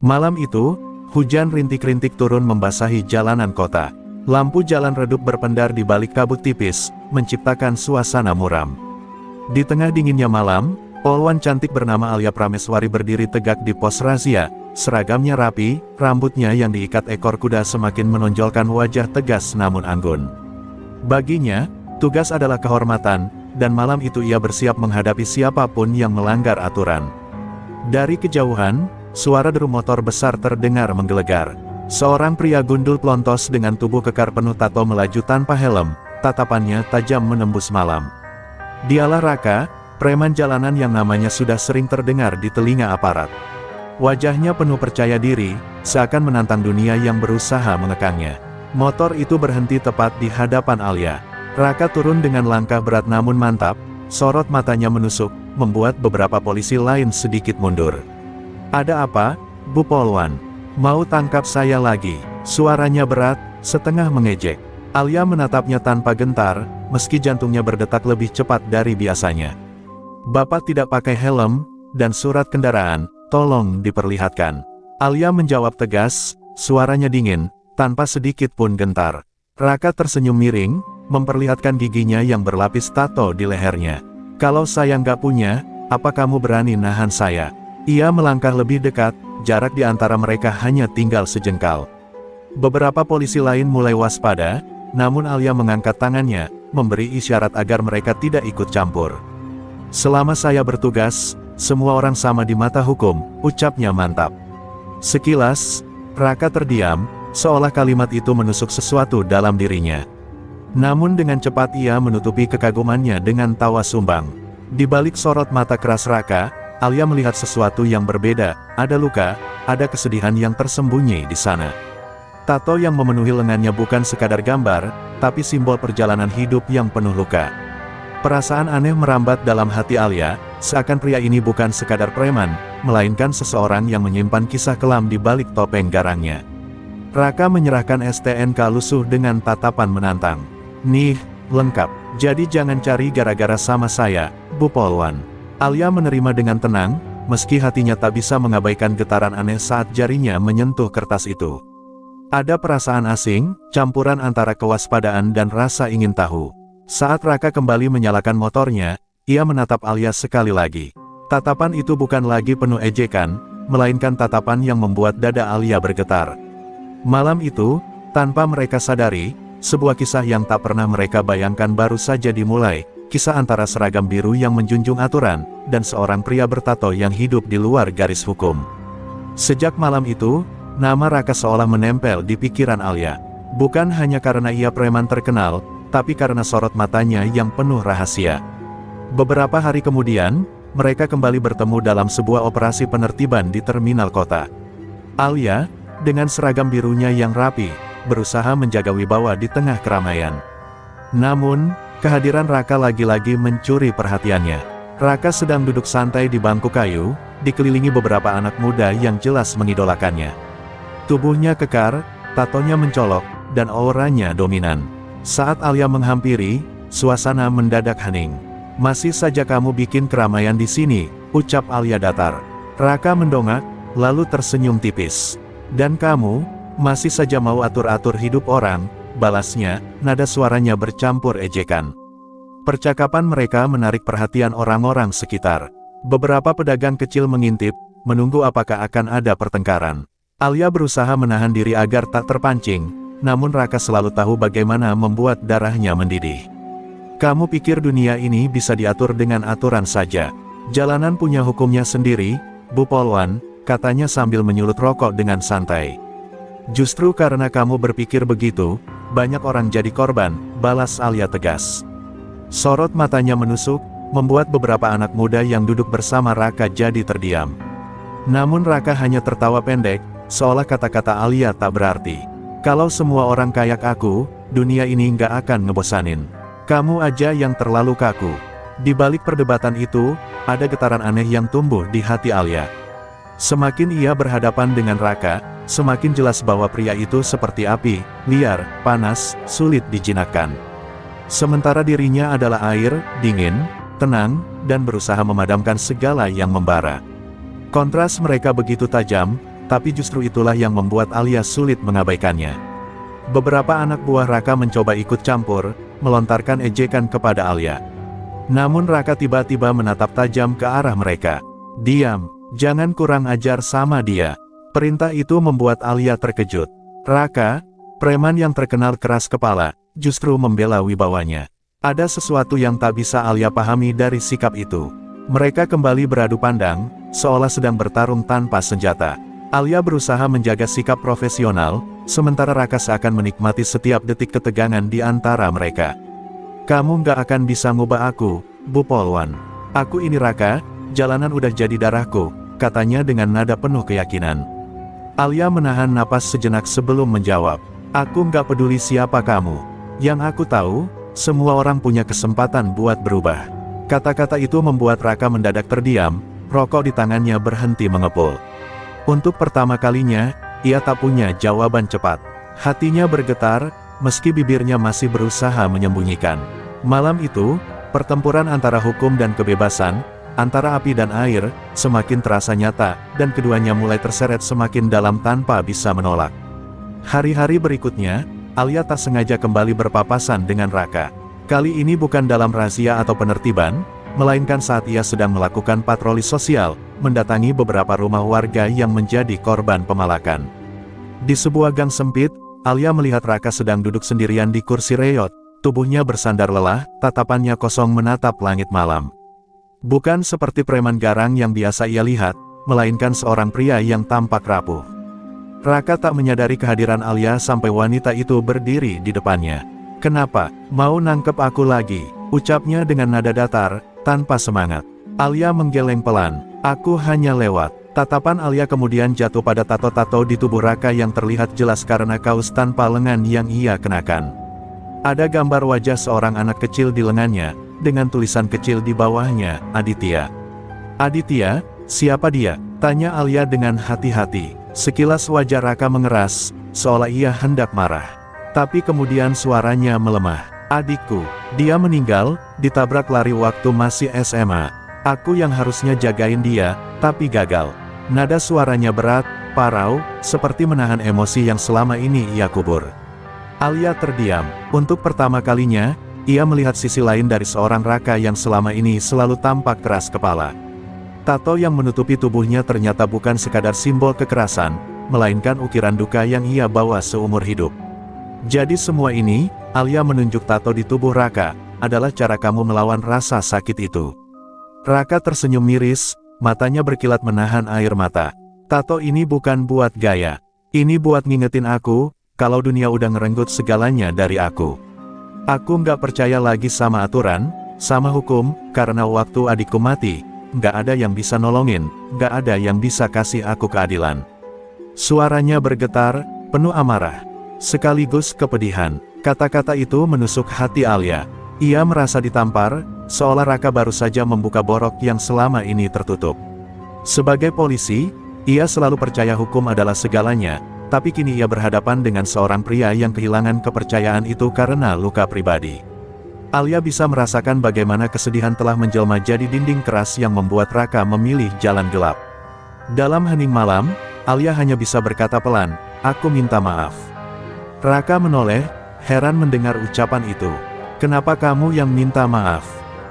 Malam itu, hujan rintik-rintik turun membasahi jalanan kota. Lampu jalan redup berpendar di balik kabut tipis, menciptakan suasana muram. Di tengah dinginnya malam, polwan cantik bernama Alia Prameswari berdiri tegak di pos razia. Seragamnya rapi, rambutnya yang diikat ekor kuda semakin menonjolkan wajah tegas namun anggun. Baginya, tugas adalah kehormatan, dan malam itu ia bersiap menghadapi siapapun yang melanggar aturan. Dari kejauhan, suara deru motor besar terdengar menggelegar. Seorang pria gundul plontos dengan tubuh kekar penuh tato melaju tanpa helm, tatapannya tajam menembus malam. Dialah Raka, preman jalanan yang namanya sudah sering terdengar di telinga aparat. Wajahnya penuh percaya diri, seakan menantang dunia yang berusaha mengekangnya. Motor itu berhenti tepat di hadapan Alia. Raka turun dengan langkah berat namun mantap, sorot matanya menusuk, membuat beberapa polisi lain sedikit mundur. "Ada apa, Bu Polwan? Mau tangkap saya lagi?" Suaranya berat, setengah mengejek. Alia menatapnya tanpa gentar, meski jantungnya berdetak lebih cepat dari biasanya. "Bapak tidak pakai helm, dan surat kendaraan, tolong diperlihatkan." Alia menjawab tegas, suaranya dingin, tanpa sedikit pun gentar. Raka tersenyum miring, memperlihatkan giginya yang berlapis tato di lehernya. "Kalau saya nggak punya, apa kamu berani nahan saya?" Ia melangkah lebih dekat, jarak di antara mereka hanya tinggal sejengkal. Beberapa polisi lain mulai waspada, namun Alia mengangkat tangannya, memberi isyarat agar mereka tidak ikut campur. "Selama saya bertugas, semua orang sama di mata hukum," ucapnya mantap. Sekilas, Raka terdiam, seolah kalimat itu menusuk sesuatu dalam dirinya. Namun dengan cepat ia menutupi kekagumannya dengan tawa sumbang. Di balik sorot mata keras Raka, Alia melihat sesuatu yang berbeda, ada luka, ada kesedihan yang tersembunyi di sana. Tato yang memenuhi lengannya bukan sekadar gambar, tapi simbol perjalanan hidup yang penuh luka. Perasaan aneh merambat dalam hati Alia, seakan pria ini bukan sekadar preman, melainkan seseorang yang menyimpan kisah kelam di balik topeng garangnya. Raka menyerahkan STNK lusuh dengan tatapan menantang. "Nih, lengkap. Jadi jangan cari gara-gara sama saya, Bu Polwan." Alia menerima dengan tenang, meski hatinya tak bisa mengabaikan getaran aneh saat jarinya menyentuh kertas itu. Ada perasaan asing, campuran antara kewaspadaan dan rasa ingin tahu. Saat Raka kembali menyalakan motornya, ia menatap Alia sekali lagi. Tatapan itu bukan lagi penuh ejekan, melainkan tatapan yang membuat dada Alia bergetar. Malam itu, tanpa mereka sadari, sebuah kisah yang tak pernah mereka bayangkan baru saja dimulai. Kisah antara seragam biru yang menjunjung aturan, dan seorang pria bertato yang hidup di luar garis hukum. Sejak malam itu, nama Raka seolah menempel di pikiran Alia. Bukan hanya karena ia preman terkenal, tapi karena sorot matanya yang penuh rahasia. Beberapa hari kemudian, mereka kembali bertemu dalam sebuah operasi penertiban di terminal kota. Alia, dengan seragam birunya yang rapi, berusaha menjaga wibawa di tengah keramaian. Namun, kehadiran Raka lagi-lagi mencuri perhatiannya. Raka sedang duduk santai di bangku kayu, dikelilingi beberapa anak muda yang jelas mengidolakannya. Tubuhnya kekar, tatonya mencolok, dan auranya dominan. Saat Alia menghampiri, suasana mendadak hening. "Masih saja kamu bikin keramaian di sini," ucap Alia datar. Raka mendongak, lalu tersenyum tipis. "Dan kamu, masih saja mau atur-atur hidup orang," balasnya, nada suaranya bercampur ejekan. Percakapan mereka menarik perhatian orang-orang sekitar. Beberapa pedagang kecil mengintip, menunggu apakah akan ada pertengkaran. Alia berusaha menahan diri agar tak terpancing, namun Raka selalu tahu bagaimana membuat darahnya mendidih. "Kamu pikir dunia ini bisa diatur dengan aturan saja? Jalanan punya hukumnya sendiri, Bu Polwan," katanya sambil menyulut rokok dengan santai. "Justru karena kamu berpikir begitu, banyak orang jadi korban," balas Alia tegas. Sorot matanya menusuk, membuat beberapa anak muda yang duduk bersama Raka jadi terdiam. Namun Raka hanya tertawa pendek, seolah kata-kata Alia tak berarti. "Kalau semua orang kayak aku, dunia ini nggak akan ngebosanin. Kamu aja yang terlalu kaku." Di balik perdebatan itu, ada getaran aneh yang tumbuh di hati Alia. Semakin ia berhadapan dengan Raka, semakin jelas bahwa pria itu seperti api, liar, panas, sulit dijinakkan. Sementara dirinya adalah air, dingin, tenang, dan berusaha memadamkan segala yang membara. Kontras mereka begitu tajam, tapi justru itulah yang membuat Alia sulit mengabaikannya. Beberapa anak buah Raka mencoba ikut campur, melontarkan ejekan kepada Alia. Namun Raka tiba-tiba menatap tajam ke arah mereka. "Diam, jangan kurang ajar sama dia." Perintah itu membuat Alia terkejut. Raka, preman yang terkenal keras kepala, justru membela wibawanya. Ada sesuatu yang tak bisa Alia pahami dari sikap itu. Mereka kembali beradu pandang, seolah sedang bertarung tanpa senjata. Alia berusaha menjaga sikap profesional, sementara Raka seakan menikmati setiap detik ketegangan di antara mereka. "Kamu nggak akan bisa ngubah aku, Bu Polwan. Aku ini Raka, jalanan udah jadi darahku," katanya dengan nada penuh keyakinan. Alia menahan napas sejenak sebelum menjawab. "Aku nggak peduli siapa kamu. Yang aku tahu, semua orang punya kesempatan buat berubah." Kata-kata itu membuat Raka mendadak terdiam, rokok di tangannya berhenti mengepul. Untuk pertama kalinya, ia tak punya jawaban cepat. Hatinya bergetar, meski bibirnya masih berusaha menyembunyikan. Malam itu, pertempuran antara hukum dan kebebasan, antara api dan air, semakin terasa nyata, dan keduanya mulai terseret semakin dalam tanpa bisa menolak. Hari-hari berikutnya, Alia tak sengaja kembali berpapasan dengan Raka. Kali ini bukan dalam razia atau penertiban, melainkan saat ia sedang melakukan patroli sosial, mendatangi beberapa rumah warga yang menjadi korban pemalakan. Di sebuah gang sempit, Alia melihat Raka sedang duduk sendirian di kursi reyot, tubuhnya bersandar lelah, tatapannya kosong menatap langit malam. Bukan seperti preman garang yang biasa ia lihat, melainkan seorang pria yang tampak rapuh. Raka tak menyadari kehadiran Alia sampai wanita itu berdiri di depannya. "Kenapa, mau nangkep aku lagi?" ucapnya dengan nada datar, tanpa semangat. Alia menggeleng pelan. "Aku hanya lewat." Tatapan Alia kemudian jatuh pada tato-tato di tubuh Raka yang terlihat jelas karena kaos tanpa lengan yang ia kenakan. Ada gambar wajah seorang anak kecil di lengannya, dengan tulisan kecil di bawahnya, "Aditya." "Aditya? Siapa dia?" tanya Alia dengan hati-hati. Sekilas wajah Raka mengeras, seolah ia hendak marah. Tapi kemudian suaranya melemah. "Adikku, dia meninggal, ditabrak lari waktu masih SMA. Aku yang harusnya jagain dia, tapi gagal." Nada suaranya berat, parau, seperti menahan emosi yang selama ini ia kubur. Alia terdiam. Untuk pertama kalinya, ia melihat sisi lain dari seorang Raka yang selama ini selalu tampak keras kepala. Tato yang menutupi tubuhnya ternyata bukan sekadar simbol kekerasan, melainkan ukiran duka yang ia bawa seumur hidup. "Jadi semua ini," Alia menunjuk tato di tubuh Raka, "adalah cara kamu melawan rasa sakit itu." Raka tersenyum miris, matanya berkilat menahan air mata. "Tato ini bukan buat gaya. Ini buat ngingetin aku, kalau dunia udah ngerenggut segalanya dari aku. Aku nggak percaya lagi sama aturan, sama hukum, karena waktu adikku mati, nggak ada yang bisa nolongin, nggak ada yang bisa kasih aku keadilan." Suaranya bergetar, penuh amarah, sekaligus kepedihan. Kata-kata itu menusuk hati Alia. Ia merasa ditampar, seolah Raka baru saja membuka borok yang selama ini tertutup. Sebagai polisi, ia selalu percaya hukum adalah segalanya, tapi kini ia berhadapan dengan seorang pria yang kehilangan kepercayaan itu karena luka pribadi. Alia bisa merasakan bagaimana kesedihan telah menjelma jadi dinding keras yang membuat Raka memilih jalan gelap. Dalam hening malam, Alia hanya bisa berkata pelan, "Aku minta maaf." Raka menoleh, heran mendengar ucapan itu. "Kenapa kamu yang minta maaf?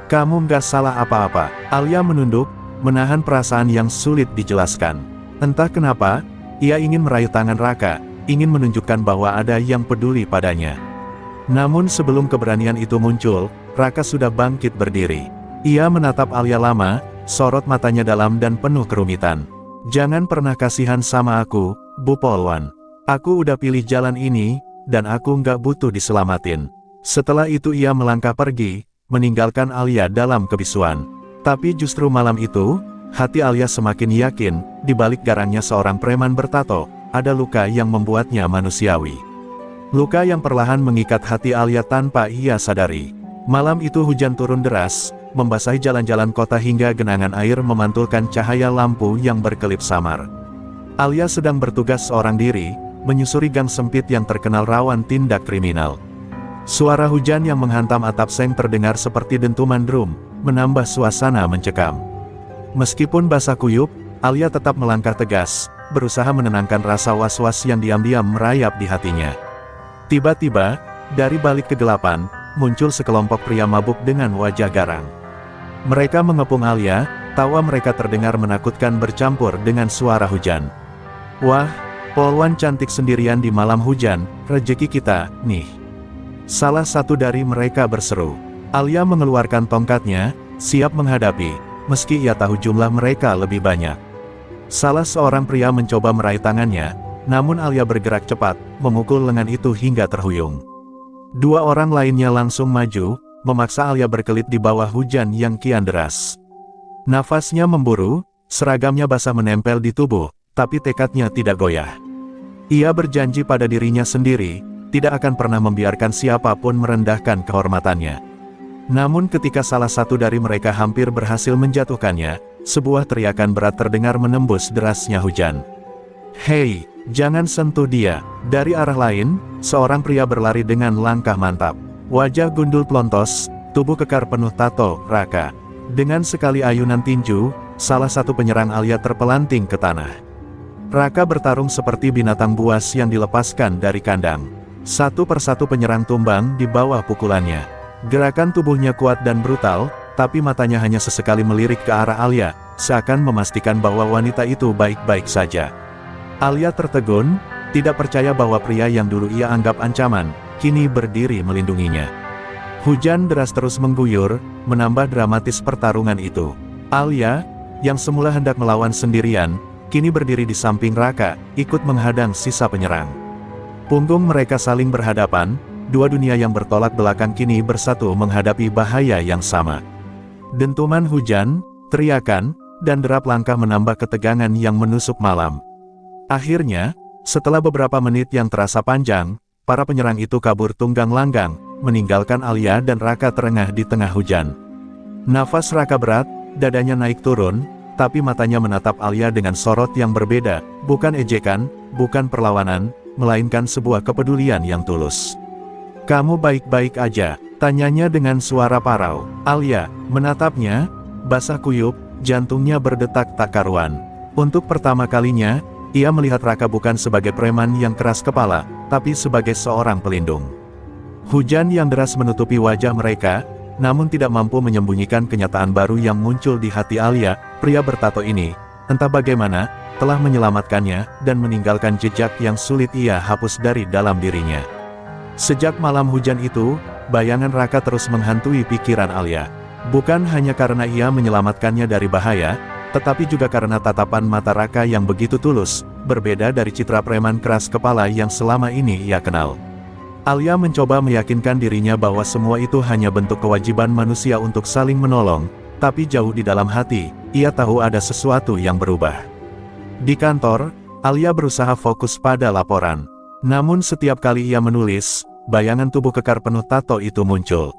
Kamu nggak salah apa-apa." Alia menunduk, menahan perasaan yang sulit dijelaskan. Entah kenapa, ia ingin meraih tangan Raka, ingin menunjukkan bahwa ada yang peduli padanya. Namun sebelum keberanian itu muncul, Raka sudah bangkit berdiri. Ia menatap Alia lama, sorot matanya dalam dan penuh kerumitan. "Jangan pernah kasihan sama aku, Bu Polwan. Aku udah pilih jalan ini, dan aku nggak butuh diselamatin." Setelah itu ia melangkah pergi, meninggalkan Alia dalam kebisuan. Tapi justru malam itu, hati Alia semakin yakin, di balik garangnya seorang preman bertato, ada luka yang membuatnya manusiawi. Luka yang perlahan mengikat hati Alia tanpa ia sadari. Malam itu hujan turun deras, membasahi jalan-jalan kota hingga genangan air memantulkan cahaya lampu yang berkelip samar. Alia sedang bertugas seorang diri, menyusuri gang sempit yang terkenal rawan tindak kriminal. Suara hujan yang menghantam atap seng terdengar seperti dentuman drum, menambah suasana mencekam. Meskipun basah kuyup, Alia tetap melangkah tegas, berusaha menenangkan rasa was-was yang diam-diam merayap di hatinya. Tiba-tiba, dari balik kegelapan, muncul sekelompok pria mabuk dengan wajah garang. Mereka mengepung Alia, tawa mereka terdengar menakutkan bercampur dengan suara hujan. "Wah, polwan cantik sendirian di malam hujan, rejeki kita, nih." Salah satu dari mereka berseru. Alia mengeluarkan tongkatnya, siap menghadapi, meski ia tahu jumlah mereka lebih banyak. Salah seorang pria mencoba meraih tangannya, namun Alia bergerak cepat, memukul lengan itu hingga terhuyung. Dua orang lainnya langsung maju, memaksa Alia berkelit di bawah hujan yang kian deras. Nafasnya memburu, seragamnya basah menempel di tubuh, tapi tekadnya tidak goyah. Ia berjanji pada dirinya sendiri, tidak akan pernah membiarkan siapapun merendahkan kehormatannya. Namun ketika salah satu dari mereka hampir berhasil menjatuhkannya, sebuah teriakan berat terdengar menembus derasnya hujan. "Hei, jangan sentuh dia!" Dari arah lain, seorang pria berlari dengan langkah mantap. Wajah gundul pelontos, tubuh kekar penuh tato, Raka. Dengan sekali ayunan tinju, salah satu penyerang Alia terpelanting ke tanah. Raka bertarung seperti binatang buas yang dilepaskan dari kandang. Satu persatu penyerang tumbang di bawah pukulannya. Gerakan tubuhnya kuat dan brutal, tapi matanya hanya sesekali melirik ke arah Alia, seakan memastikan bahwa wanita itu baik-baik saja. Alia tertegun, tidak percaya bahwa pria yang dulu ia anggap ancaman, kini berdiri melindunginya. Hujan deras terus mengguyur, menambah dramatis pertarungan itu. Alia, yang semula hendak melawan sendirian, kini berdiri di samping Raka, ikut menghadang sisa penyerang. Punggung mereka saling berhadapan, dua dunia yang bertolak belakang kini bersatu menghadapi bahaya yang sama. Dentuman hujan, teriakan, dan derap langkah menambah ketegangan yang menusuk malam. Akhirnya, setelah beberapa menit yang terasa panjang, para penyerang itu kabur tunggang langgang, meninggalkan Alia dan Raka terengah di tengah hujan. Nafas Raka berat, dadanya naik turun, tapi matanya menatap Alia dengan sorot yang berbeda, bukan ejekan, bukan perlawanan, melainkan sebuah kepedulian yang tulus. "Kamu baik-baik aja?" tanyanya dengan suara parau. Alia menatapnya, basah kuyup, jantungnya berdetak tak karuan. Untuk pertama kalinya, ia melihat Raka bukan sebagai preman yang keras kepala, tapi sebagai seorang pelindung. Hujan yang deras menutupi wajah mereka, namun tidak mampu menyembunyikan kenyataan baru yang muncul di hati Alia. Pria bertato ini, entah bagaimana, telah menyelamatkannya, dan meninggalkan jejak yang sulit ia hapus dari dalam dirinya. Sejak malam hujan itu, bayangan Raka terus menghantui pikiran Alia. Bukan hanya karena ia menyelamatkannya dari bahaya, tetapi juga karena tatapan mata Raka yang begitu tulus, berbeda dari citra preman keras kepala yang selama ini ia kenal. Alia mencoba meyakinkan dirinya bahwa semua itu hanya bentuk kewajiban manusia untuk saling menolong, tapi jauh di dalam hati, ia tahu ada sesuatu yang berubah. Di kantor, Alia berusaha fokus pada laporan. Namun setiap kali ia menulis, bayangan tubuh kekar penuh tato itu muncul.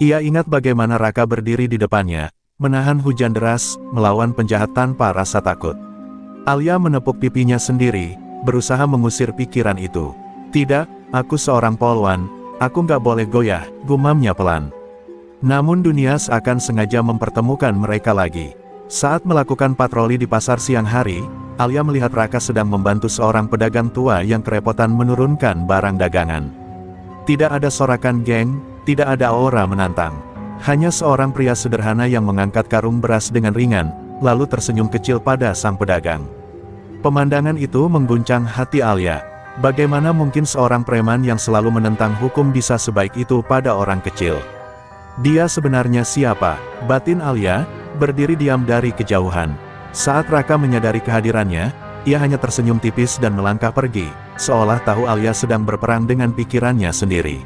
Ia ingat bagaimana Raka berdiri di depannya, menahan hujan deras, melawan penjahat tanpa rasa takut. Alia menepuk pipinya sendiri, berusaha mengusir pikiran itu. "Tidak, aku seorang polwan, aku nggak boleh goyah," gumamnya pelan. Namun dunia seakan sengaja mempertemukan mereka lagi. Saat melakukan patroli di pasar siang hari, Alia melihat Raka sedang membantu seorang pedagang tua yang kerepotan menurunkan barang dagangan. Tidak ada sorakan geng, tidak ada aura menantang. Hanya seorang pria sederhana yang mengangkat karung beras dengan ringan, lalu tersenyum kecil pada sang pedagang. Pemandangan itu mengguncang hati Alia. Bagaimana mungkin seorang preman yang selalu menentang hukum bisa sebaik itu pada orang kecil? Dia sebenarnya siapa? Batin Alia, berdiri diam dari kejauhan. Saat Raka menyadari kehadirannya, ia hanya tersenyum tipis dan melangkah pergi, seolah tahu Alia sedang berperang dengan pikirannya sendiri.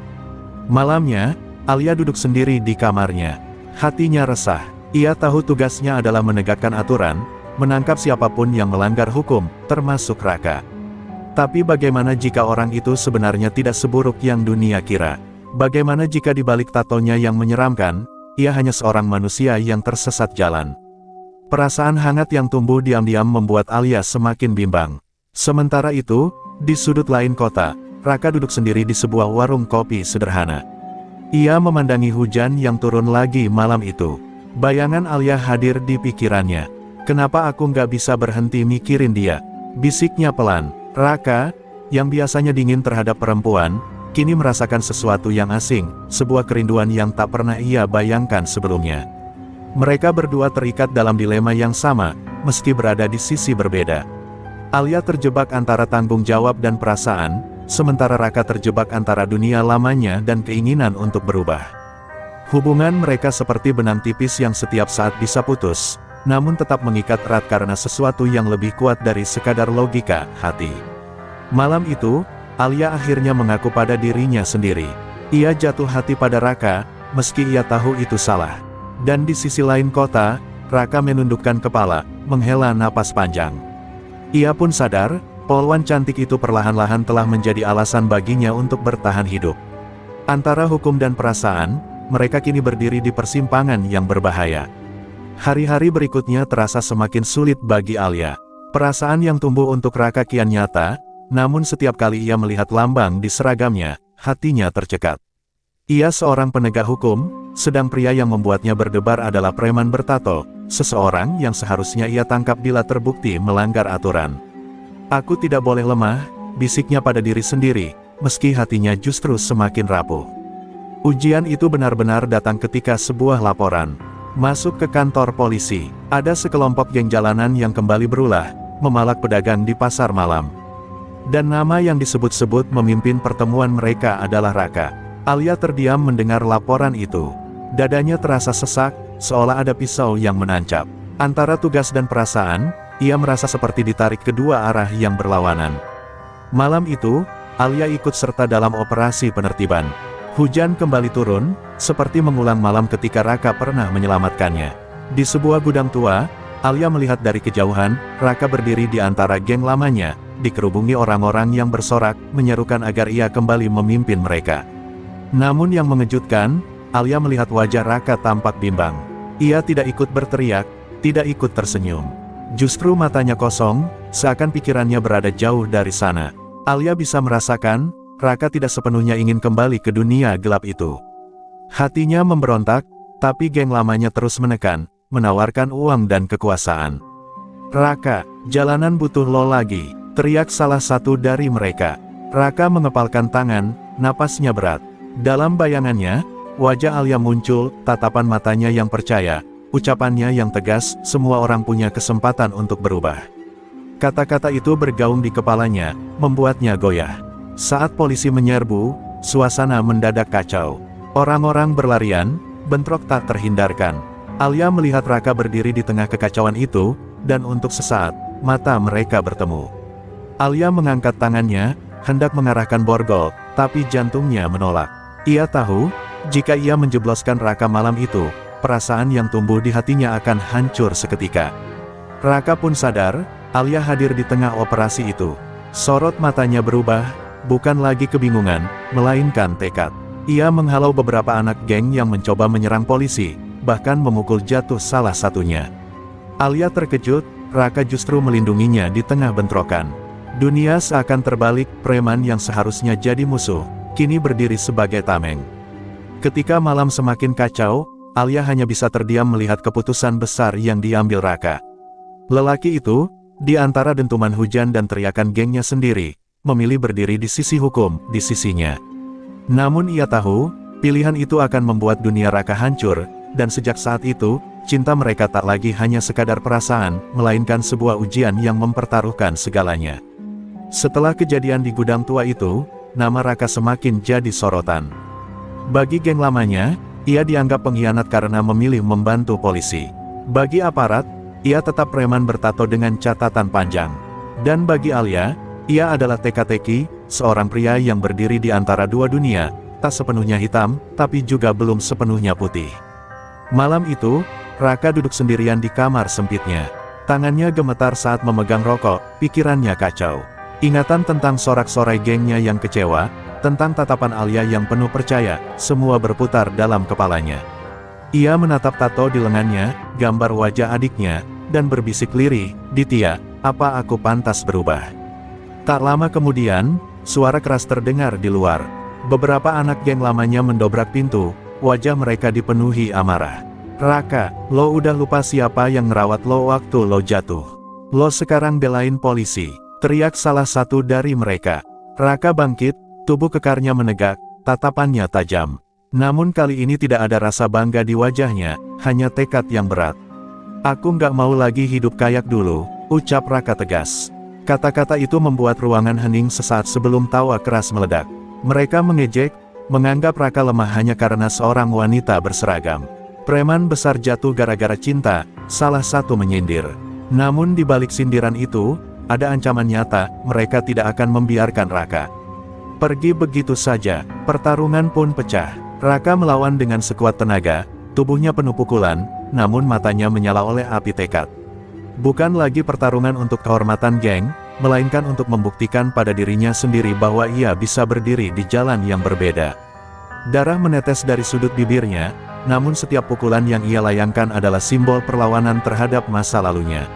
Malamnya, Alia duduk sendiri di kamarnya. Hatinya resah. Ia tahu tugasnya adalah menegakkan aturan, menangkap siapapun yang melanggar hukum, termasuk Raka. Tapi bagaimana jika orang itu sebenarnya tidak seburuk yang dunia kira? Bagaimana jika di balik tatonya yang menyeramkan, ia hanya seorang manusia yang tersesat jalan? Perasaan hangat yang tumbuh diam-diam membuat Alia semakin bimbang. Sementara itu, di sudut lain kota, Raka duduk sendiri di sebuah warung kopi sederhana. Ia memandangi hujan yang turun lagi malam itu. Bayangan Alia hadir di pikirannya. Kenapa aku nggak bisa berhenti mikirin dia? Bisiknya pelan. Raka, yang biasanya dingin terhadap perempuan, kini merasakan sesuatu yang asing, sebuah kerinduan yang tak pernah ia bayangkan sebelumnya. Mereka berdua terikat dalam dilema yang sama, meski berada di sisi berbeda. Alia terjebak antara tanggung jawab dan perasaan, sementara Raka terjebak antara dunia lamanya dan keinginan untuk berubah. Hubungan mereka seperti benang tipis yang setiap saat bisa putus, namun tetap mengikat erat karena sesuatu yang lebih kuat dari sekadar logika, hati. Malam itu, Alia akhirnya mengaku pada dirinya sendiri. Ia jatuh hati pada Raka, meski ia tahu itu salah. Dan di sisi lain kota, Raka menundukkan kepala, menghela napas panjang. Ia pun sadar, polwan cantik itu perlahan-lahan telah menjadi alasan baginya untuk bertahan hidup. Antara hukum dan perasaan, mereka kini berdiri di persimpangan yang berbahaya. Hari-hari berikutnya terasa semakin sulit bagi Alia. Perasaan yang tumbuh untuk Raka kian nyata, namun setiap kali ia melihat lambang di seragamnya, hatinya tercekat. Ia seorang penegak hukum, sedang pria yang membuatnya berdebar adalah preman bertato, seseorang yang seharusnya ia tangkap bila terbukti melanggar aturan. Aku tidak boleh lemah, bisiknya pada diri sendiri, meski hatinya justru semakin rapuh. Ujian itu benar-benar datang ketika sebuah laporan masuk ke kantor polisi. Ada sekelompok geng jalanan yang kembali berulah, memalak pedagang di pasar malam. Dan nama yang disebut-sebut memimpin pertemuan mereka adalah Raka. Alia terdiam mendengar laporan itu. Dadanya terasa sesak, seolah ada pisau yang menancap. Antara tugas dan perasaan, ia merasa seperti ditarik kedua arah yang berlawanan. Malam itu, Alia ikut serta dalam operasi penertiban. Hujan kembali turun, seperti mengulang malam ketika Raka pernah menyelamatkannya. Di sebuah gudang tua, Alia melihat dari kejauhan, Raka berdiri di antara geng lamanya, dikerubungi orang-orang yang bersorak, menyerukan agar ia kembali memimpin mereka. Namun yang mengejutkan, Alia melihat wajah Raka tampak bimbang. Ia tidak ikut berteriak, tidak ikut tersenyum. Justru matanya kosong, seakan pikirannya berada jauh dari sana. Alia bisa merasakan, Raka tidak sepenuhnya ingin kembali ke dunia gelap itu. Hatinya memberontak, tapi geng lamanya terus menekan, menawarkan uang dan kekuasaan. "Raka, jalanan butuh lo lagi," teriak salah satu dari mereka. Raka mengepalkan tangan, napasnya berat. Dalam bayangannya, wajah Alia muncul, tatapan matanya yang percaya, ucapannya yang tegas, semua orang punya kesempatan untuk berubah. Kata-kata itu bergaung di kepalanya, membuatnya goyah. Saat polisi menyerbu, suasana mendadak kacau. Orang-orang berlarian, bentrok tak terhindarkan. Alia melihat Raka berdiri di tengah kekacauan itu, dan untuk sesaat, mata mereka bertemu. Alia mengangkat tangannya, hendak mengarahkan borgol, tapi jantungnya menolak. Ia tahu, jika ia menjebloskan Raka malam itu, perasaan yang tumbuh di hatinya akan hancur seketika. Raka pun sadar, Alia hadir di tengah operasi itu. Sorot matanya berubah, bukan lagi kebingungan, melainkan tekad. Ia menghalau beberapa anak geng yang mencoba menyerang polisi, bahkan memukul jatuh salah satunya. Alia terkejut, Raka justru melindunginya di tengah bentrokan. Dunia seakan terbalik, preman yang seharusnya jadi musuh, kini berdiri sebagai tameng. Ketika malam semakin kacau, Alia hanya bisa terdiam melihat keputusan besar yang diambil Raka. Lelaki itu, di antara dentuman hujan dan teriakan gengnya sendiri, memilih berdiri di sisi hukum, di sisinya. Namun ia tahu, pilihan itu akan membuat dunia Raka hancur, dan sejak saat itu, cinta mereka tak lagi hanya sekadar perasaan, melainkan sebuah ujian yang mempertaruhkan segalanya. Setelah kejadian di gudang tua itu, nama Raka semakin jadi sorotan. Bagi geng lamanya, ia dianggap pengkhianat karena memilih membantu polisi. Bagi aparat, ia tetap preman bertato dengan catatan panjang. Dan bagi Alia, ia adalah teka-teki, seorang pria yang berdiri di antara dua dunia, tak sepenuhnya hitam, tapi juga belum sepenuhnya putih. Malam itu, Raka duduk sendirian di kamar sempitnya. Tangannya gemetar saat memegang rokok, pikirannya kacau. Ingatan tentang sorak-sorai gengnya yang kecewa, tentang tatapan Alia yang penuh percaya, semua berputar dalam kepalanya. Ia menatap tato di lengannya, gambar wajah adiknya, dan berbisik lirih, "Ditya, apa aku pantas berubah?" Tak lama kemudian, suara keras terdengar di luar. Beberapa anak geng lamanya mendobrak pintu, wajah mereka dipenuhi amarah. "Raka, lo udah lupa siapa yang ngerawat lo waktu lo jatuh?" "Lo sekarang belain polisi," teriak salah satu dari mereka. Raka bangkit, tubuh kekarnya menegak, tatapannya tajam. Namun kali ini tidak ada rasa bangga di wajahnya, hanya tekad yang berat. "Aku nggak mau lagi hidup kayak dulu," ucap Raka tegas. Kata-kata itu membuat ruangan hening sesaat sebelum tawa keras meledak. Mereka mengejek, menganggap Raka lemah hanya karena seorang wanita berseragam. "Preman besar jatuh gara-gara cinta," salah satu menyindir. Namun di balik sindiran itu, ada ancaman nyata, mereka tidak akan membiarkan Raka pergi begitu saja. Pertarungan pun pecah. Raka melawan dengan sekuat tenaga, tubuhnya penuh pukulan, namun matanya menyala oleh api tekad. Bukan lagi pertarungan untuk kehormatan geng, melainkan untuk membuktikan pada dirinya sendiri bahwa ia bisa berdiri di jalan yang berbeda. Darah menetes dari sudut bibirnya, namun setiap pukulan yang ia layangkan adalah simbol perlawanan terhadap masa lalunya.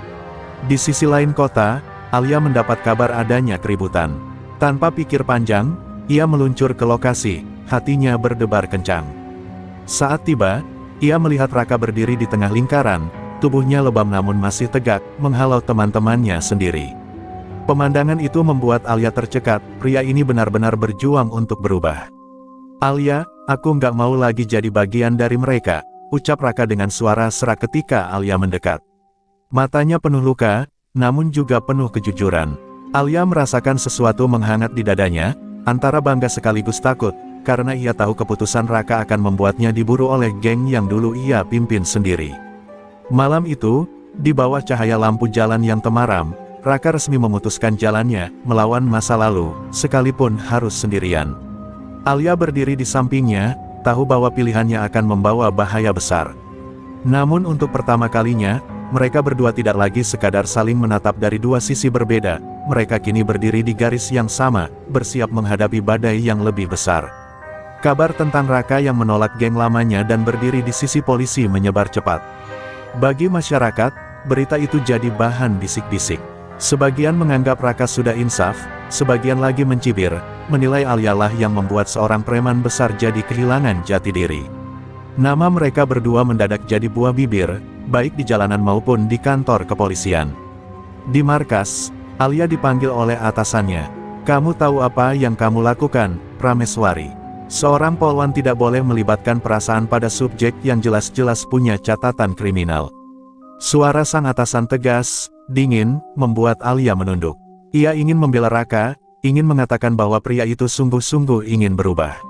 Di sisi lain kota, Alia mendapat kabar adanya keributan. Tanpa pikir panjang, ia meluncur ke lokasi, hatinya berdebar kencang. Saat tiba, ia melihat Raka berdiri di tengah lingkaran, tubuhnya lebam namun masih tegak, menghalau teman-temannya sendiri. Pemandangan itu membuat Alia tercekat, pria ini benar-benar berjuang untuk berubah. "Alia, aku nggak mau lagi jadi bagian dari mereka," ucap Raka dengan suara serak ketika Alia mendekat. Matanya penuh luka, namun juga penuh kejujuran. Alia merasakan sesuatu menghangat di dadanya, antara bangga sekaligus takut, karena ia tahu keputusan Raka akan membuatnya diburu oleh geng yang dulu ia pimpin sendiri. Malam itu, di bawah cahaya lampu jalan yang temaram, Raka resmi memutuskan jalannya, melawan masa lalu, sekalipun harus sendirian. Alia berdiri di sampingnya, tahu bahwa pilihannya akan membawa bahaya besar. Namun untuk pertama kalinya, mereka berdua tidak lagi sekadar saling menatap dari dua sisi berbeda, mereka kini berdiri di garis yang sama, bersiap menghadapi badai yang lebih besar. Kabar tentang Raka yang menolak geng lamanya dan berdiri di sisi polisi menyebar cepat. Bagi masyarakat, berita itu jadi bahan bisik-bisik. Sebagian menganggap Raka sudah insaf, sebagian lagi mencibir, menilai Alia lah yang membuat seorang preman besar jadi kehilangan jati diri. Nama mereka berdua mendadak jadi buah bibir, baik di jalanan maupun di kantor kepolisian. Di markas, Alia dipanggil oleh atasannya. "Kamu tahu apa yang kamu lakukan, Prameswari? Seorang polwan tidak boleh melibatkan perasaan pada subjek yang jelas-jelas punya catatan kriminal." Suara sang atasan tegas, dingin, membuat Alia menunduk. Ia ingin membela Raka, ingin mengatakan bahwa pria itu sungguh-sungguh ingin berubah.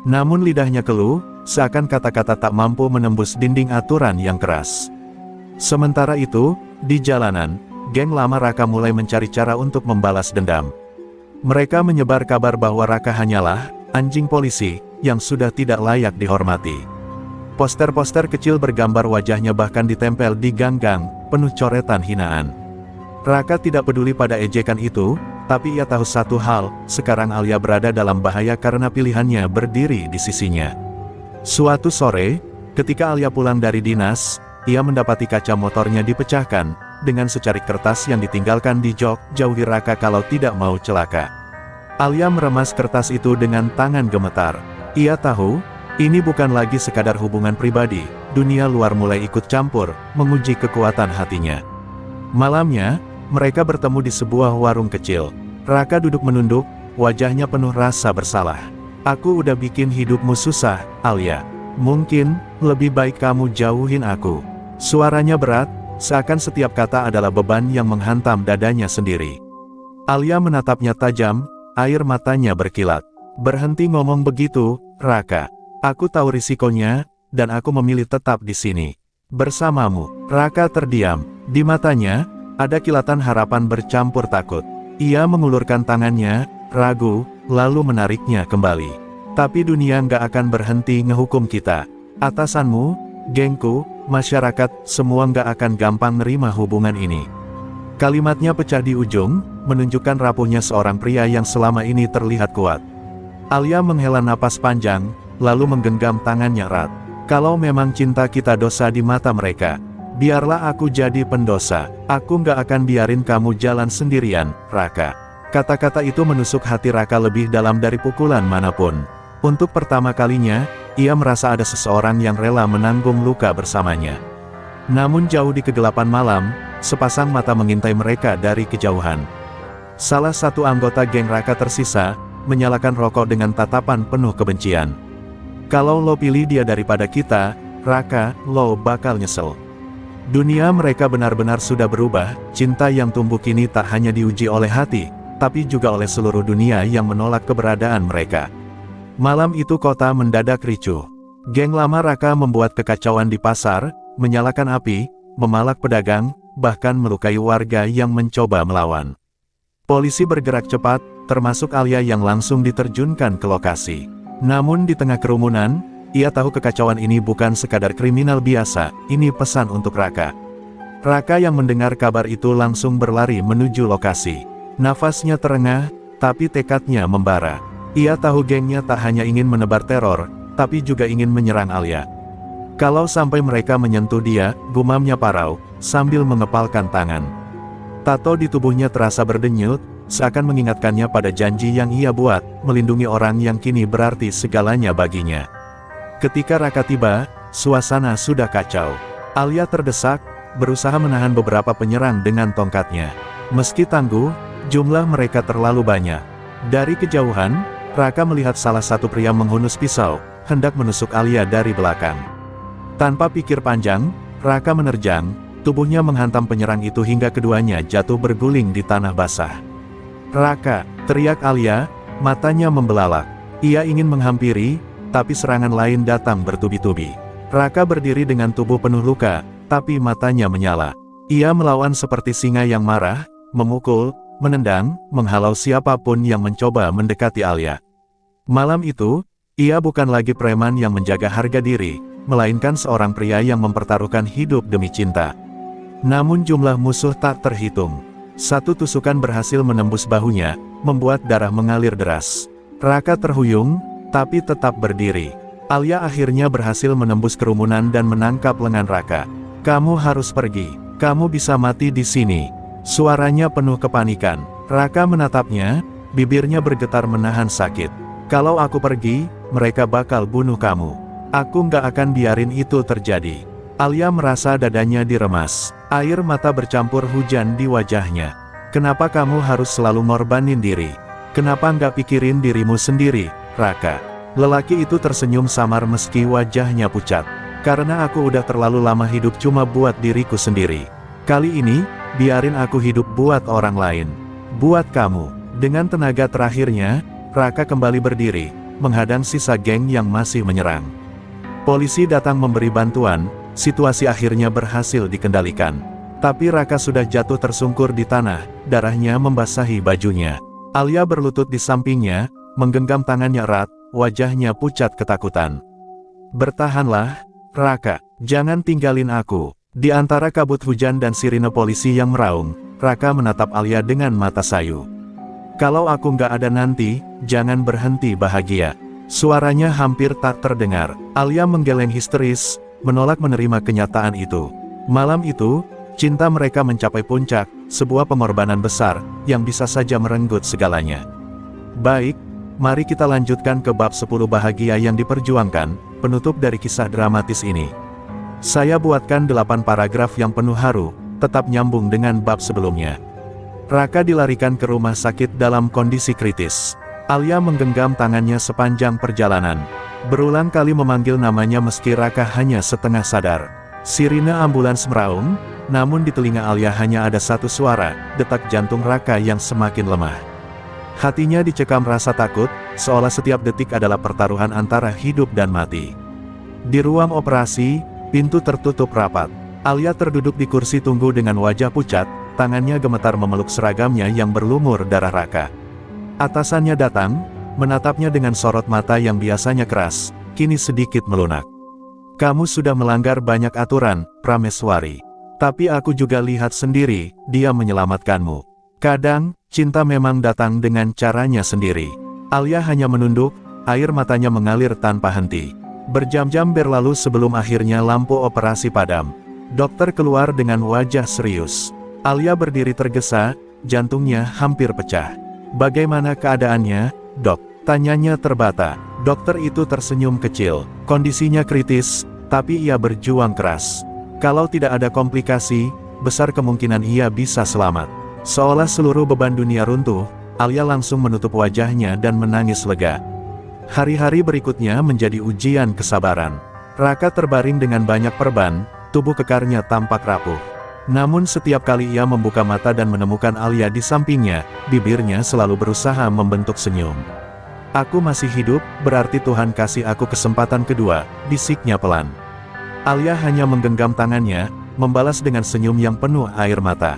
Namun lidahnya keluh, seakan kata-kata tak mampu menembus dinding aturan yang keras. Sementara itu, di jalanan, geng lama Raka mulai mencari cara untuk membalas dendam. Mereka menyebar kabar bahwa Raka hanyalah anjing polisi yang sudah tidak layak dihormati. Poster-poster kecil bergambar wajahnya bahkan ditempel di gang-gang, penuh coretan hinaan. Raka tidak peduli pada ejekan itu, tapi ia tahu satu hal, sekarang Alia berada dalam bahaya karena pilihannya berdiri di sisinya. Suatu sore, ketika Alia pulang dari dinas, ia mendapati kaca motornya dipecahkan, dengan secarik kertas yang ditinggalkan di jok, "Jauhi Raka kalau tidak mau celaka." Alia meremas kertas itu dengan tangan gemetar. Ia tahu, ini bukan lagi sekadar hubungan pribadi, dunia luar mulai ikut campur, menguji kekuatan hatinya. Malamnya, mereka bertemu di sebuah warung kecil. Raka duduk menunduk, wajahnya penuh rasa bersalah. "Aku udah bikin hidupmu susah, Alia. Mungkin, lebih baik kamu jauhin aku." Suaranya berat, seakan setiap kata adalah beban yang menghantam dadanya sendiri. Alia menatapnya tajam, air matanya berkilat. "Berhenti ngomong begitu, Raka. Aku tahu risikonya, dan aku memilih tetap di sini bersamamu." Raka terdiam. Di matanya, ada kilatan harapan bercampur takut. Ia mengulurkan tangannya, ragu, lalu menariknya kembali. "Tapi dunia nggak akan berhenti ngehukum kita. Atasanmu, gengku, masyarakat, semua nggak akan gampang nerima hubungan ini." Kalimatnya pecah di ujung, menunjukkan rapuhnya seorang pria yang selama ini terlihat kuat. Alia menghela napas panjang, lalu menggenggam tangannya erat. "Kalau memang cinta kita dosa di mata mereka, biarlah aku jadi pendosa. Aku nggak akan biarin kamu jalan sendirian, Raka." Kata-kata itu menusuk hati Raka lebih dalam dari pukulan manapun. Untuk pertama kalinya, ia merasa ada seseorang yang rela menanggung luka bersamanya. Namun jauh di kegelapan malam, sepasang mata mengintai mereka dari kejauhan. Salah satu anggota geng Raka tersisa, menyalakan rokok dengan tatapan penuh kebencian. Kalau lo pilih dia daripada kita, Raka, lo bakal nyesel. Dunia mereka benar-benar sudah berubah, cinta yang tumbuh kini tak hanya diuji oleh hati, tapi juga oleh seluruh dunia yang menolak keberadaan mereka. Malam itu kota mendadak ricuh. Geng lama Raka membuat kekacauan di pasar, menyalakan api, memalak pedagang, bahkan melukai warga yang mencoba melawan. Polisi bergerak cepat, termasuk Alia yang langsung diterjunkan ke lokasi. Namun di tengah kerumunan, ia tahu kekacauan ini bukan sekadar kriminal biasa, ini pesan untuk Raka. Raka yang mendengar kabar itu langsung berlari menuju lokasi. Nafasnya terengah, tapi tekadnya membara. Ia tahu gengnya tak hanya ingin menebar teror, tapi juga ingin menyerang Alia. Kalau sampai mereka menyentuh dia, gumamnya Parau, sambil mengepalkan tangan. Tato di tubuhnya terasa berdenyut, seakan mengingatkannya pada janji yang ia buat, melindungi orang yang kini berarti segalanya baginya. Ketika Raka tiba, suasana sudah kacau. Alia terdesak, berusaha menahan beberapa penyerang dengan tongkatnya. Meski tangguh, jumlah mereka terlalu banyak. Dari kejauhan, Raka melihat salah satu pria menghunus pisau, hendak menusuk Alia dari belakang. Tanpa pikir panjang, Raka menerjang, tubuhnya menghantam penyerang itu hingga keduanya jatuh berguling di tanah basah. "Raka!" teriak Alia, matanya membelalak. Ia ingin menghampiri, tapi serangan lain datang bertubi-tubi. Raka berdiri dengan tubuh penuh luka, tapi matanya menyala. Ia melawan seperti singa yang marah, memukul, menendang, menghalau siapapun yang mencoba mendekati Alia. Malam itu, ia bukan lagi preman yang menjaga harga diri, melainkan seorang pria yang mempertaruhkan hidup demi cinta. Namun jumlah musuh tak terhitung. Satu tusukan berhasil menembus bahunya, membuat darah mengalir deras. Raka terhuyung, tapi tetap berdiri. Alia akhirnya berhasil menembus kerumunan dan menangkap lengan Raka. "Kamu harus pergi. Kamu bisa mati di sini." Suaranya penuh kepanikan. Raka menatapnya, bibirnya bergetar menahan sakit. "Kalau aku pergi, mereka bakal bunuh kamu. Aku nggak akan biarin itu terjadi." Alia merasa dadanya diremas. Air mata bercampur hujan di wajahnya. "Kenapa kamu harus selalu ngorbanin diri? Kenapa nggak pikirin dirimu sendiri, Raka?" Lelaki itu tersenyum samar meski wajahnya pucat. "Karena aku udah terlalu lama hidup cuma buat diriku sendiri. Kali ini, biarin aku hidup buat orang lain. Buat kamu." Dengan tenaga terakhirnya, Raka kembali berdiri, menghadang sisa geng yang masih menyerang. Polisi datang memberi bantuan, situasi akhirnya berhasil dikendalikan. Tapi Raka sudah jatuh tersungkur di tanah, darahnya membasahi bajunya. Alia berlutut di sampingnya, menggenggam tangannya erat, wajahnya pucat ketakutan. "Bertahanlah, Raka, jangan tinggalin aku." Di antara kabut hujan dan sirine polisi yang meraung, Raka menatap Alia dengan mata sayu. "Kalau aku nggak ada nanti, jangan berhenti bahagia." Suaranya hampir tak terdengar. Alia menggeleng histeris, menolak menerima kenyataan itu. Malam itu, cinta mereka mencapai puncak, sebuah pengorbanan besar, yang bisa saja merenggut segalanya. Baik, mari kita lanjutkan ke bab 10 bahagia yang diperjuangkan, penutup dari kisah dramatis ini. Saya buatkan 8 paragraf yang penuh haru, tetap nyambung dengan bab sebelumnya. Raka dilarikan ke rumah sakit dalam kondisi kritis. Alia menggenggam tangannya sepanjang perjalanan. Berulang kali memanggil namanya meski Raka hanya setengah sadar. Sirine ambulans meraung, namun di telinga Alia hanya ada satu suara, detak jantung Raka yang semakin lemah. Hatinya dicekam rasa takut, seolah setiap detik adalah pertaruhan antara hidup dan mati. Di ruang operasi, pintu tertutup rapat. Alia terduduk di kursi tunggu dengan wajah pucat, tangannya gemetar memeluk seragamnya yang berlumur darah Raka. Atasannya datang, menatapnya dengan sorot mata yang biasanya keras, kini sedikit melunak. "Kamu sudah melanggar banyak aturan, Prameswari. Tapi aku juga lihat sendiri, dia menyelamatkanmu. Kadang, cinta memang datang dengan caranya sendiri." Alia hanya menunduk, air matanya mengalir tanpa henti. Berjam-jam berlalu sebelum akhirnya lampu operasi padam. Dokter keluar dengan wajah serius. Alia berdiri tergesa, jantungnya hampir pecah. "Bagaimana keadaannya, Dok?" tanyanya terbata. Dokter itu tersenyum kecil. "Kondisinya kritis, tapi ia berjuang keras. Kalau tidak ada komplikasi, besar kemungkinan ia bisa selamat. Seolah seluruh beban dunia runtuh, Alia langsung menutup wajahnya dan menangis lega. Hari-hari berikutnya menjadi ujian kesabaran. Raka terbaring dengan banyak perban, tubuh kekarnya tampak rapuh. Namun setiap kali ia membuka mata dan menemukan Alia di sampingnya, bibirnya selalu berusaha membentuk senyum. "Aku masih hidup, berarti Tuhan kasih aku kesempatan kedua," bisiknya pelan. Alia hanya menggenggam tangannya, membalas dengan senyum yang penuh air mata.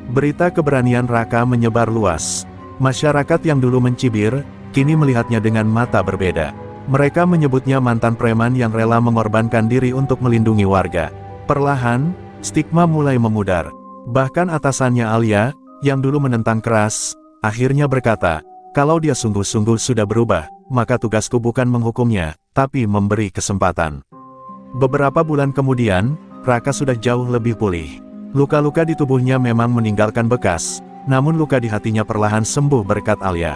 Berita keberanian Raka menyebar luas. Masyarakat yang dulu mencibir, kini melihatnya dengan mata berbeda. Mereka menyebutnya mantan preman yang rela mengorbankan diri untuk melindungi warga. Perlahan, stigma mulai memudar. Bahkan atasannya Alia, yang dulu menentang keras, akhirnya berkata, kalau dia sungguh-sungguh sudah berubah, maka tugasku bukan menghukumnya, tapi memberi kesempatan. Beberapa bulan kemudian, Raka sudah jauh lebih pulih. Luka-luka di tubuhnya memang meninggalkan bekas, namun luka di hatinya perlahan sembuh berkat Alia.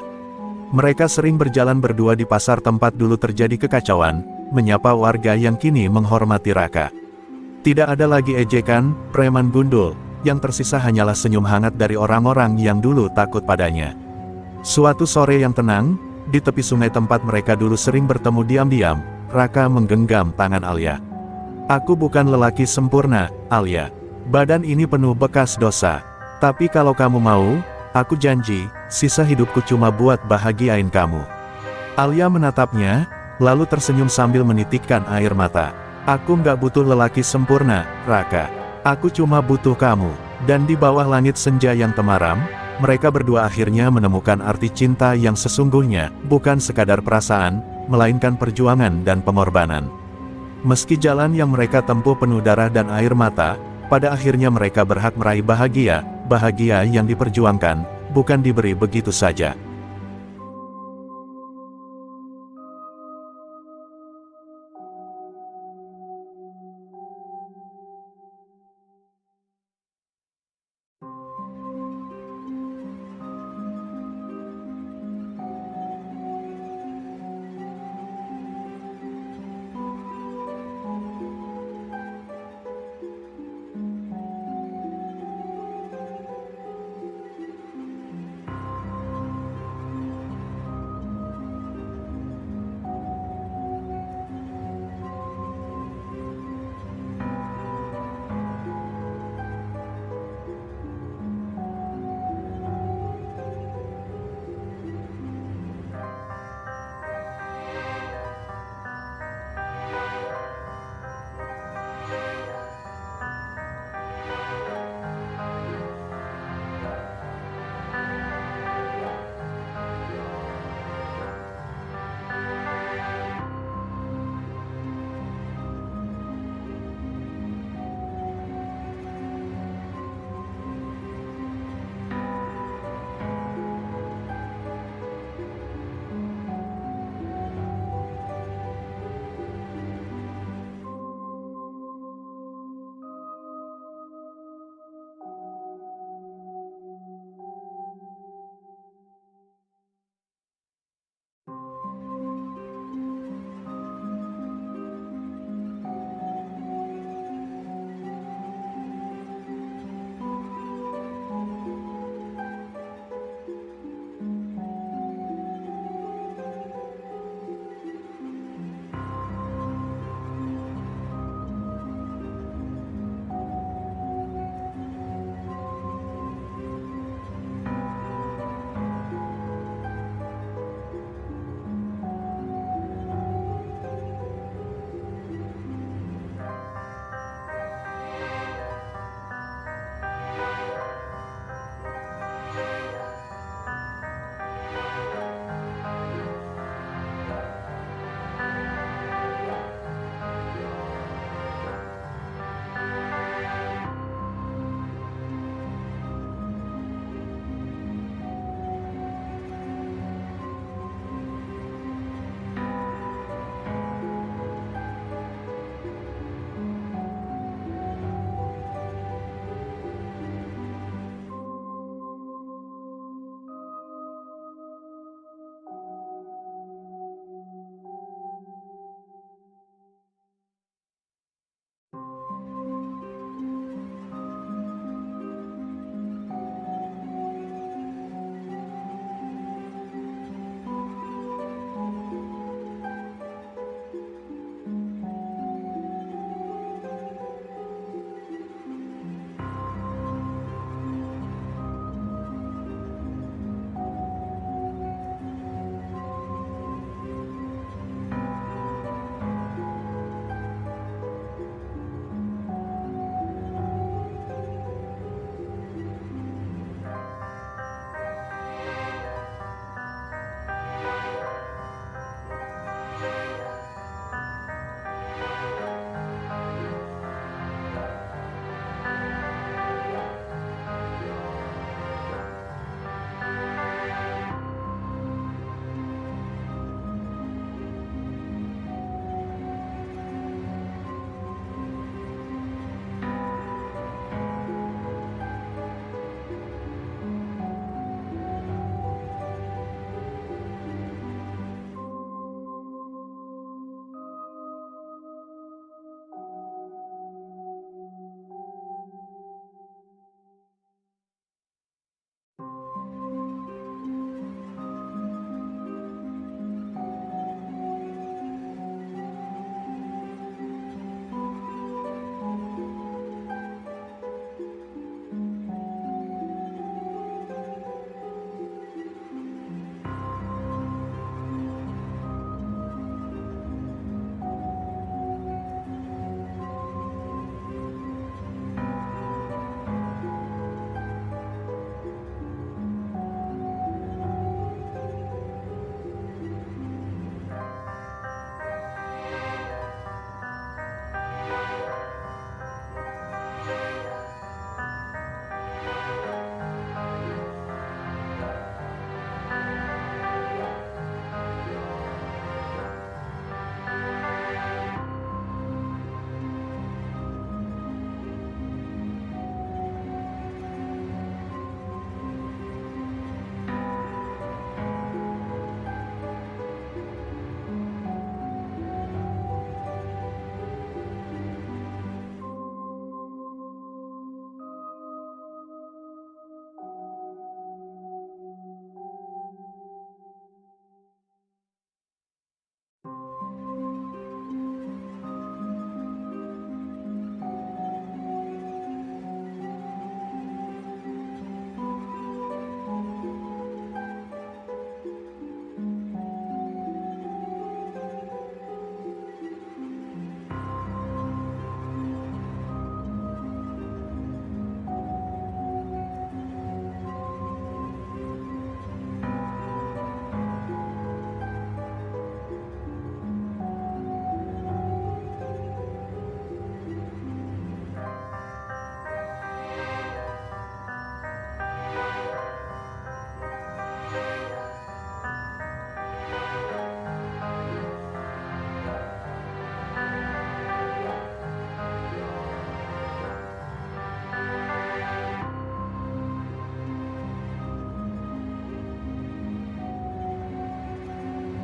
Mereka sering berjalan berdua di pasar tempat dulu terjadi kekacauan, menyapa warga yang kini menghormati Raka. Tidak ada lagi ejekan, preman gundul, yang tersisa hanyalah senyum hangat dari orang-orang yang dulu takut padanya. Suatu sore yang tenang, di tepi sungai tempat mereka dulu sering bertemu diam-diam, Raka menggenggam tangan Alia. "Aku bukan lelaki sempurna, Alia. Badan ini penuh bekas dosa. Tapi kalau kamu mau, aku janji, sisa hidupku cuma buat bahagiain kamu." Alia menatapnya, lalu tersenyum sambil menitikkan air mata. "Aku nggak butuh lelaki sempurna, Raka. Aku cuma butuh kamu." Dan di bawah langit senja yang temaram, mereka berdua akhirnya menemukan arti cinta yang sesungguhnya, bukan sekadar perasaan, melainkan perjuangan dan pengorbanan. Meski jalan yang mereka tempuh penuh darah dan air mata, pada akhirnya mereka berhak meraih bahagia, bahagia yang diperjuangkan, bukan diberi begitu saja.